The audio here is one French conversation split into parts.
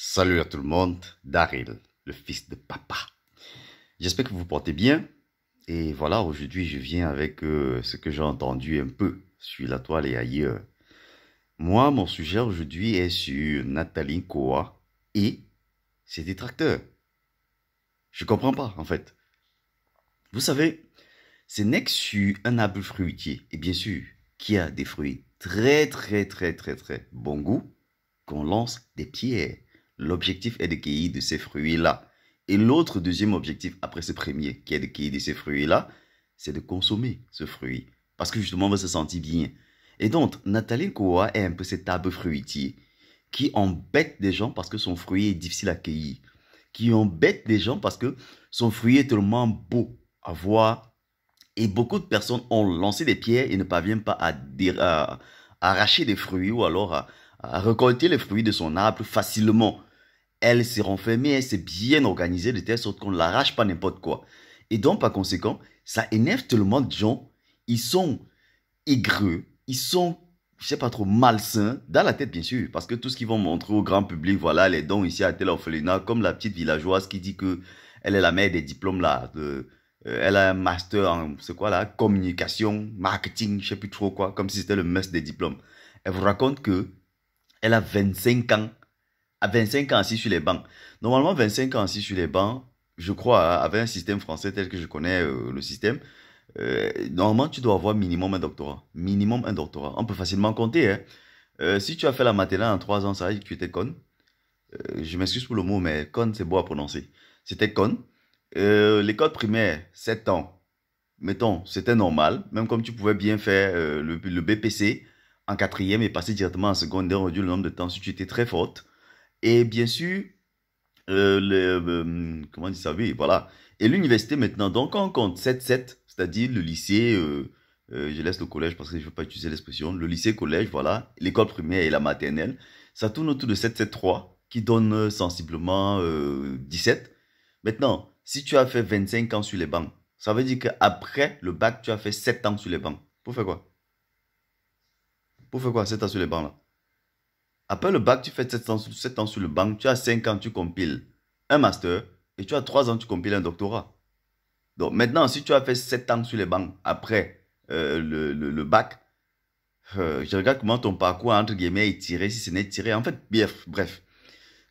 Salut à tout le monde, Daryl, le fils de papa. J'espère que vous vous portez bien. Et voilà, aujourd'hui, je viens avec ce que j'ai entendu un peu sur la toile et ailleurs. Moi, mon sujet aujourd'hui est sur Nathalie Koa et ses détracteurs. Je comprends pas, en fait. Vous savez, ce n'est que sur un arbre fruitier, et bien sûr, qui a des fruits très bon goût, qu'on lance des pierres. L'objectif est de cueillir de ces fruits-là. Et l'autre deuxième objectif, après ce premier, qui est de cueillir de ces fruits-là, c'est de consommer ce fruit. Parce que justement, on va se sentir bien. Et donc, Nathalie Koa est un peu cet arbre fruitier qui embête des gens parce que son fruit est difficile à cueillir. Qui embête des gens parce que son fruit est tellement beau à voir. Et beaucoup de personnes ont lancé des pierres et ne parviennent pas à arracher des fruits ou alors à récolter les fruits de son arbre facilement. Elle s'est renfermée, elle s'est bien organisée de telle sorte qu'on ne l'arrache pas n'importe quoi. Et donc, par conséquent, ça énerve tellement de gens. Ils sont aigreux, ils sont, je sais pas trop, malsains, dans la tête bien sûr, parce que tout ce qu'ils vont montrer au grand public, voilà, les dons ici à tel orphelinat, comme la petite villageoise qui dit que elle est la mère des diplômes là, elle a un master en, c'est quoi là, communication, marketing, je sais plus trop quoi, comme si c'était le must des diplômes. Elle vous raconte que elle a 25 ans, à 25 ans assis sur les bancs. Normalement, 25 ans assis sur les bancs, je crois, avec un système français tel que je connais le système, normalement, tu dois avoir minimum un doctorat. Minimum un doctorat. On peut facilement compter, hein. Si tu as fait la maternelle en 3 ans, ça veut dire que tu étais con. Je m'excuse pour le mot, mais con, c'est beau à prononcer. C'était con. L'école primaire, 7 ans. Mettons, c'était normal. Même comme tu pouvais bien faire le BPC en quatrième et passer directement en secondaire, on réduit le nombre de temps si tu étais très forte. Et bien sûr, comment on dit ça? Oui, voilà. Et l'université maintenant, donc on compte 7-7, c'est-à-dire le lycée, je laisse le collège parce que je ne veux pas utiliser l'expression, le lycée, collège, voilà, l'école primaire et la maternelle, ça tourne autour de 7-7-3, qui donne sensiblement 17. Maintenant, si tu as fait 25 ans sur les bancs, ça veut dire qu'après le bac, tu as fait 7 ans sur les bancs. Pour faire quoi? Pour faire quoi 7 ans sur les bancs là? Après le bac, tu fais 7 ans sur le banc, tu as 5 ans, tu compiles un master, et tu as 3 ans, tu compiles un doctorat. Donc maintenant, si tu as fait 7 ans sur les bancs après le bac, je regarde comment ton parcours, entre guillemets, est tiré, si ce n'est tiré. En fait, bref.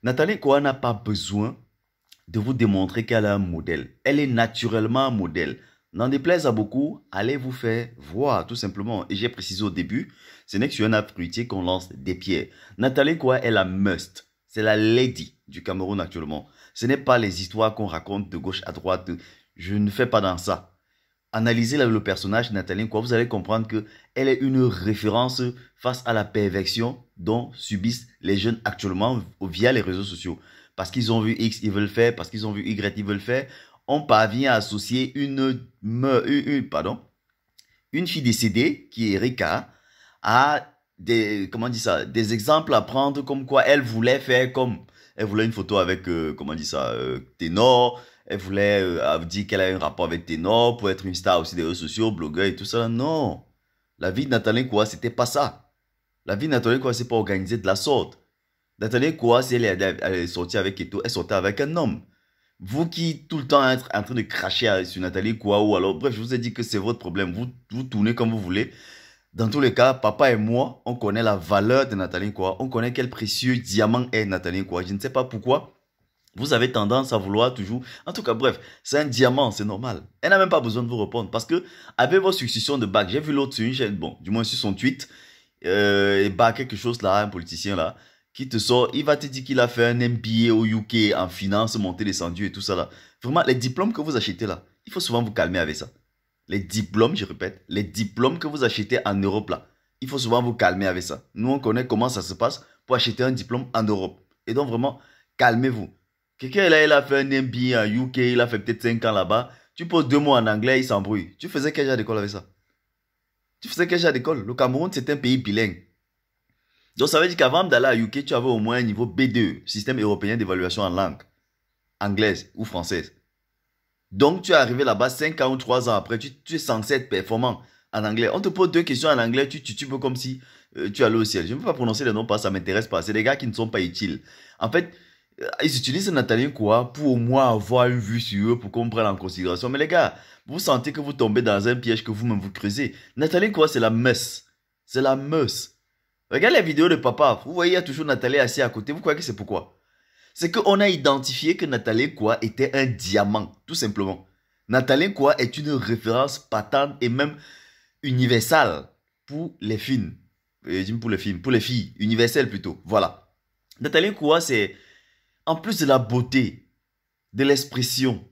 Nathalie Koa n'a pas besoin de vous démontrer qu'elle a un modèle. Elle est naturellement un modèle. N'en déplaise à beaucoup, allez vous faire voir, tout simplement. Et j'ai précisé au début, ce n'est que sur un arbre fruitier qu'on lance des pierres. Nathalie Koa est la must. C'est la lady du Cameroun actuellement. Ce n'est pas les histoires qu'on raconte de gauche à droite. Je ne fais pas dans ça. Analysez le personnage de Nathalie Koa, vous allez comprendre que elle est une référence face à la perversion dont subissent les jeunes actuellement via les réseaux sociaux. Parce qu'ils ont vu X, ils veulent faire, parce qu'ils ont vu Y, ils veulent faire. On parvient à associer une fille décédée, qui est Erika, à des, comment on dit ça, des exemples à prendre comme quoi elle voulait faire comme, elle voulait une photo avec, comment on dit ça, Ténor, elle voulait dire qu'elle a un rapport avec Ténor pour être une star aussi des réseaux sociaux, blogueur et tout ça. Non. La vie de Nathalie Koa, c'était pas ça. La vie de Nathalie Koa, c'est pas organisé de la sorte. Nathalie Koa, si elle est sortie avec Keto, elle sortait avec un homme. Vous qui tout le temps êtes en train de cracher sur Nathalie Koa ou alors, bref, je vous ai dit que c'est votre problème. Vous tournez comme vous voulez. Dans tous les cas, papa et moi, on connaît la valeur de Nathalie Koa. On connaît quel précieux diamant est Nathalie Koa. Je ne sais pas pourquoi. Vous avez tendance à vouloir toujours. En tout cas, bref, c'est un diamant, c'est normal. Elle n'a même pas besoin de vous répondre parce que, avec vos successions de bac, j'ai vu l'autre sur une chaîne, bon, du moins sur son tweet, et bah, quelque chose là, un politicien là, qui te sort, il va te dire qu'il a fait un MBA au UK en finance, montée descendu et tout ça là. Vraiment, les diplômes que vous achetez là, il faut souvent vous calmer avec ça. Les diplômes, je répète, les diplômes que vous achetez en Europe là, il faut souvent vous calmer avec ça. Nous, on connaît comment ça se passe pour acheter un diplôme en Europe. Et donc, vraiment, calmez-vous. Quelqu'un là, il a fait un MBA en UK, il a fait peut-être 5 ans là-bas. Tu poses 2 mots en anglais, il s'embrouille. Tu faisais quel genre d'école avec ça? Tu faisais quel genre d'école? Le Cameroun, c'est un pays bilingue. Donc, ça veut dire qu'avant d'aller à UK, tu avais au moins un niveau B2, système européen d'évaluation en langue, anglaise ou française. Donc, tu es arrivé là-bas 5 ans ou 3 ans après, tu es censé être performant en anglais. On te pose 2 questions en anglais, tu peux comme si tu allais au ciel. Je ne peux pas prononcer les noms parce que ça ne m'intéresse pas. C'est des gars qui ne sont pas utiles. En fait, Ils utilisent Nathalie quoi pour au moins avoir une vue sur eux, pour qu'on prenne en considération. Mais les gars, vous sentez que vous tombez dans un piège que vous-même vous creusez. Nathalie quoi, c'est la meuse. C'est la meuse. Regardez les vidéos de papa. Vous voyez, il y a toujours Nathalie assise à côté. Vous croyez que c'est pourquoi? C'est qu'on a identifié que Nathalie quoi était un diamant, tout simplement. Nathalie quoi est une référence patente et même universelle pour les films. Pour les films, pour les filles, universelle plutôt. Voilà. Nathalie quoi, c'est en plus de la beauté, de l'expression,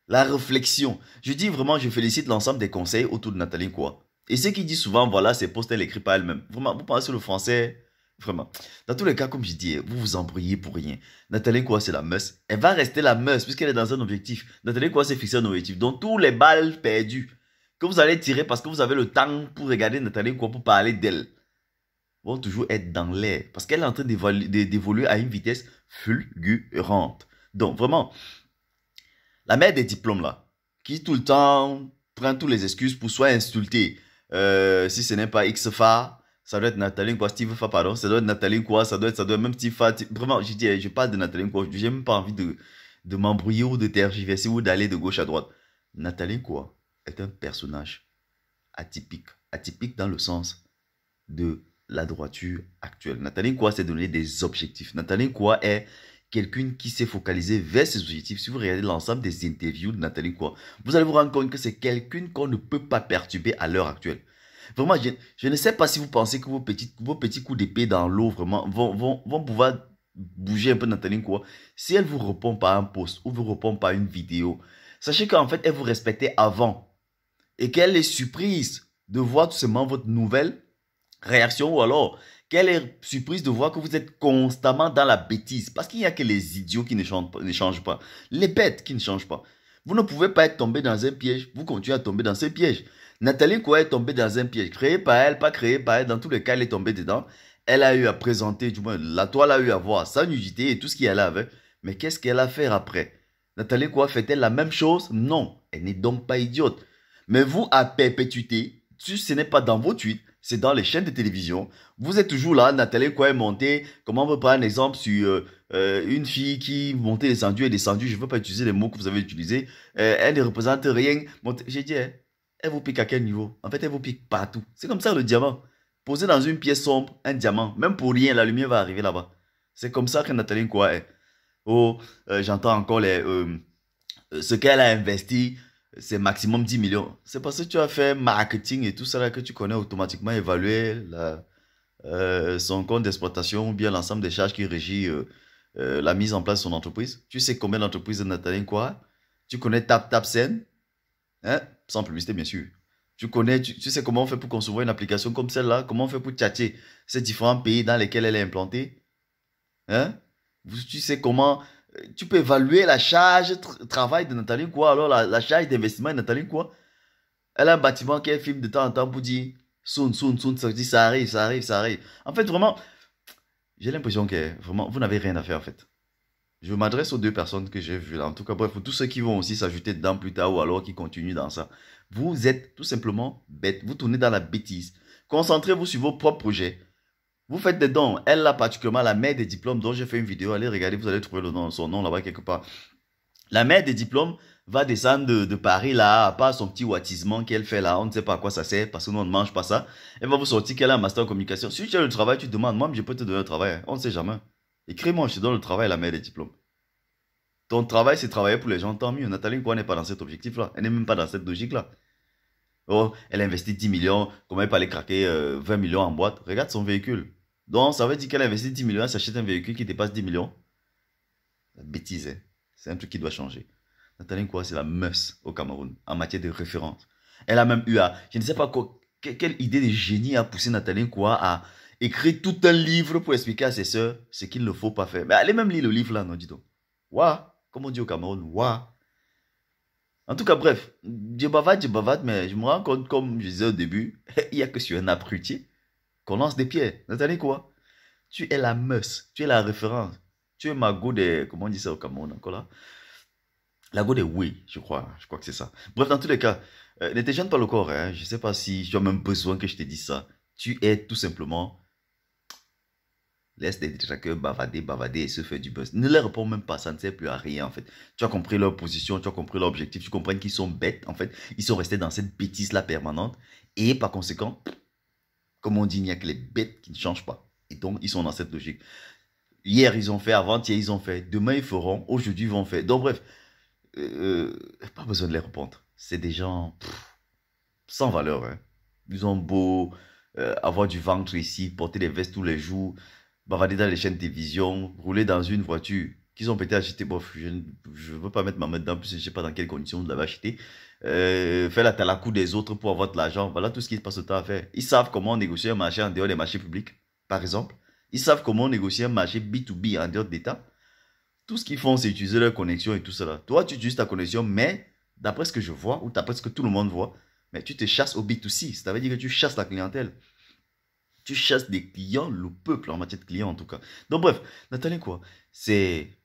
la réflexion. Je dis vraiment, je félicite l'ensemble des conseils autour de Nathalie quoi. Et ce qui dit souvent, voilà, ces posts, elle écrit pas elle-même. Vraiment, vous pensez le français, vraiment. Dans tous les cas, comme je dis, vous vous embrouillez pour rien. Nathalie quoi, c'est la meuse. Elle va rester la meuse puisqu'elle est dans un objectif. Nathalie quoi, c'est fixé un objectif. Donc, tous les balles perdues que vous allez tirer parce que vous avez le temps pour regarder Nathalie quoi, pour parler d'elle, vont toujours être dans l'air. Parce qu'elle est en train d'évoluer à une vitesse fulgurante. Donc, vraiment, la mère des diplômes, là, qui tout le temps prend toutes les excuses pour soit insulter. Si ce n'est pas XFA, ça doit être Nathalie quoi, Steve Fa, pardon, ça doit être Nathalie quoi, ça doit être même Steve Fa. Vraiment, je dis, je parle de Nathalie quoi, j'ai même pas envie de m'embrouiller ou de tergiverser ou d'aller de gauche à droite. Nathalie quoi est un personnage atypique. Atypique dans le sens de la droiture actuelle. Nathalie quoi s'est donné des objectifs. Nathalie quoi est quelqu'un qui s'est focalisé vers ses objectifs. Si vous regardez l'ensemble des interviews de Nathalie quoi, vous allez vous rendre compte que c'est quelqu'un qu'on ne peut pas perturber à l'heure actuelle. Vraiment, je ne sais pas si vous pensez que vos petits coups d'épée dans l'eau vraiment vont pouvoir bouger un peu Nathalie quoi. Si elle vous répond par un post ou vous répond par une vidéo, sachez qu'en fait, elle vous respectait avant et qu'elle est surprise de voir tout simplement votre nouvelle réaction ou alors qu'elle est surprise de voir que vous êtes constamment dans la bêtise. Parce qu'il n'y a que les idiots qui ne changent pas. Les bêtes qui ne changent pas. Vous ne pouvez pas être tombé dans un piège. Vous continuez à tomber dans ce piège. Nathalie quoi est tombée dans un piège. Créé par elle, pas créé par elle. Dans tous les cas, elle est tombée dedans. Elle a eu à présenter, du moins, la toile a eu à voir sa nudité et tout ce qui allait avec. Mais qu'est-ce qu'elle a fait après? Nathalie quoi fait-elle la même chose? Non. Elle n'est donc pas idiote. Mais vous, à perpétuité, ce n'est pas dans vos tweets, c'est dans les chaînes de télévision. Vous êtes toujours là, Nathalie quoi est montée. Comment on peut prendre un exemple sur une fille qui montait, descendue et descendue. Je ne veux pas utiliser les mots que vous avez utilisés. Elle ne représente rien. J'ai dit, elle vous pique à quel niveau? En fait, elle vous pique partout. C'est comme ça le diamant. Posé dans une pièce sombre, un diamant. Même pour rien, la lumière va arriver là-bas. C'est comme ça que Nathalie quoi est. Oh, j'entends encore ce qu'elle a investi. C'est maximum 10 millions. C'est parce que tu as fait marketing et tout ça là que tu connais automatiquement évaluer son compte d'exploitation ou bien l'ensemble des charges qui régit la mise en place de son entreprise. Tu sais combien d'entreprises de Nathalie quoi? Tu connais TapTapSend, hein? Sans publicité bien sûr. Tu sais comment on fait pour concevoir une application comme celle-là? Comment on fait pour tchatcher ces différents pays dans lesquels elle est implantée? Hein? Tu sais comment tu peux évaluer la charge travail de Nathalie quoi, alors la charge d'investissement de Nathalie quoi. Elle a un bâtiment qu'elle filme de temps en temps pour dire soon, ça dit ça arrive, ça arrive, ça arrive. En fait, vraiment, j'ai l'impression que vraiment, vous n'avez rien à faire en fait. Je m'adresse aux deux personnes que j'ai vues là. En tout cas, bref, pour tous ceux qui vont aussi s'ajouter dedans plus tard ou alors qui continuent dans ça. Vous êtes tout simplement bête. Vous tournez dans la bêtise. Concentrez-vous sur vos propres projets. Vous faites des dons. Elle, là, particulièrement, la mère des diplômes dont j'ai fait une vidéo. Allez regarder, vous allez trouver son nom là-bas quelque part. La mère des diplômes va descendre de Paris là, à part son petit wattisement qu'elle fait là. On ne sait pas à quoi ça sert parce que nous, on ne mange pas ça. Elle va vous sortir qu'elle a un master en communication. Si tu as le travail, tu te demandes, moi, je peux te donner le travail. On ne sait jamais. Écris-moi, je te donne le travail, la mère des diplômes. Ton travail, c'est travailler pour les gens, tant mieux. Nathalie quoi n'est pas dans cet objectif-là. Elle n'est même pas dans cette logique-là. Oh, elle investit 10 millions. Comment elle peut aller craquer 20 millions en boîte? Regarde son véhicule. Donc, ça veut dire qu'elle investit 10 millions, elle s'achète un véhicule qui dépasse 10 millions. La bêtise, hein. C'est un truc qui doit changer. Nathalie quoi, c'est la meuse au Cameroun, en matière de référence. Elle a même eu à, je ne sais pas quoi, quelle idée de génie a poussé Nathalie quoi à écrire tout un livre pour expliquer à ses sœurs ce qu'il ne faut pas faire. Mais allez même lire le livre là, non, dis donc. Ouah, comme on dit au Cameroun, ouah. En tout cas, bref, je bavade, mais je me rends compte, comme je disais au début, il n'y a que sur un abruti qu'on lance des pierres. Nathalie quoi? Tu es la meuse, tu es la référence. Tu es ma go de, comment on dit ça au Cameroun encore là? La go de oui, je crois que c'est ça. Bref, dans tous les cas, ne te gêne pas le corps, hein. Je ne sais pas si tu as même besoin que je te dise ça. Tu es tout simplement Laisse les détraqueurs bavader, bavader et se faire du buzz. Ne leur réponds même pas, ça ne sert plus à rien en fait. Tu as compris leur position, tu as compris leur objectif, tu comprends qu'ils sont bêtes en fait. Ils sont restés dans cette bêtise-là permanente. Et par conséquent, comme on dit, il n'y a que les bêtes qui ne changent pas. Et donc, ils sont dans cette logique. Hier, ils ont fait, avant-hier, ils ont fait. Demain, ils feront. Aujourd'hui, ils vont faire. Donc, bref, pas besoin de les répondre. C'est des gens sans valeur. Hein. Ils ont beau avoir du ventre ici, porter des vestes tous les jours, bavader dans les chaînes de télévision, rouler dans une voiture qu'ils ont peut-être acheté. Bof, je ne veux pas mettre ma main dedans, plus je ne sais pas dans quelles conditions vous l'avez acheté. Faire la talakou des autres pour avoir de l'argent. Voilà tout ce qui se passe au temps à faire. Ils savent comment négocier un marché en dehors des marchés publics, par exemple. Ils savent comment négocier un marché B2B en dehors d'État. Tout ce qu'ils font, c'est utiliser leur connexion et tout cela. Toi, tu utilises ta connexion, mais d'après ce que je vois, ou d'après ce que tout le monde voit, mais tu te chasses au B2C. Ça veut dire que tu chasses la clientèle. Tu chasses des clients, le peuple en matière de clients en tout cas. Donc bref, Nathalie quoi, c'est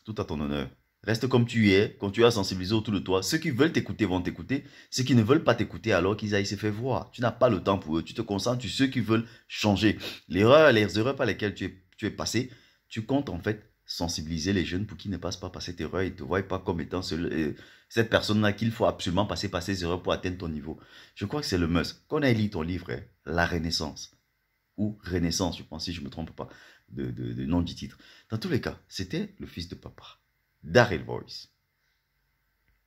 tout à ton honneur. Reste comme tu es, continue à sensibiliser autour de toi. Ceux qui veulent t'écouter vont t'écouter. Ceux qui ne veulent pas t'écouter alors qu'ils aillent se faire voir. Tu n'as pas le temps pour eux. Tu te concentres sur ceux qui veulent changer. Les erreurs par lesquelles tu es passé, tu comptes en fait sensibiliser les jeunes pour qu'ils ne passent pas par cette erreur et ne te voient pas comme étant cette personne-là qu'il faut absolument passer par ces erreurs pour atteindre ton niveau. Je crois que c'est le must. Quand on a lu ton livre, hein, La Renaissance, ou Renaissance, je pense, si je ne me trompe pas, de nom du titre. Dans tous les cas, c'était le fils de papa. Daryl Voice.